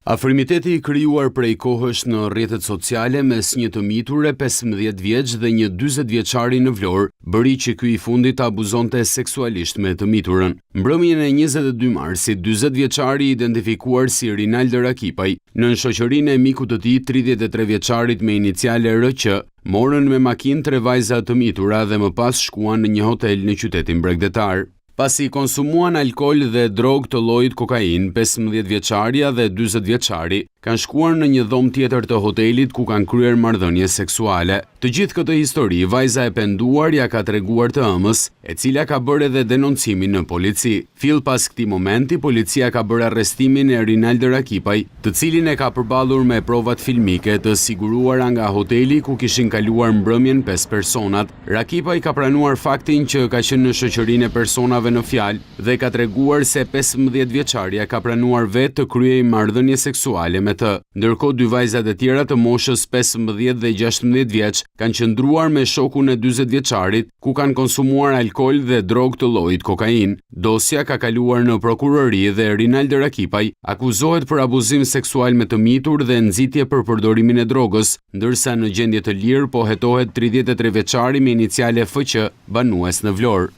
Afrimiteti I krijuar prej kohësh në rrjetet sociale mes një të miture 15 vjeç dhe një 40 vjeçari në Vlorë bëri që ky I fundit të abuzonte seksualisht me të miturën. Mbrëmjen e 22 marsit, 40 vjeçari I identifikuar si Rinaldo Rakipaj, nën shoqërinë e mikut të tij 33 vjeçarit me iniciale RQ, morën me makinë 3 vajza të mitura dhe më pas shkuan në një hotel në qytetin bregdetar. Pasi konsumuan alkool dhe drogë të llojit kokain, 15 vjeçaria dhe 40 vjeçari kanë shkuar në një dhomë tjetër të hotelit ku kanë kryer marrëdhënie seksuale. Të gjithë këtë histori, vajza e penduar ja ka treguar të ëmës, e cila ka bërë edhe denoncimin në polici. Fill pas këtij momenti, policia ka bërë arrestimin e Rinaldo Rakipaj, të cilin e ka përballur me provat filmike të siguruara nga hoteli ku kishin kaluar mbrëmjen 5 personat. Rakipaj ka pranuar faktin që ka qenë në shoqërinë e personave në fjalë dhe ka treguar se 15 vjeçaria ka pranuar vetë të kryejë marrëdhënie seksuale me të. Ndërkohë dy vajzat e tjera të moshës 15 dhe 16 vjeç kanë qëndruar me shokun e 40 vjeçarit ku kanë konsumuar alkool dhe drogë të llojit kokain. Dosja ka kaluar në prokurori dhe Rinaldo Rakipaj akuzohet për abuzim seksual me të mitur dhe nxitje për përdorimin e drogës, ndërsa në gjendje të lirë po hetohet 33 vjeçari me iniciale FQ, banues në Vlorë.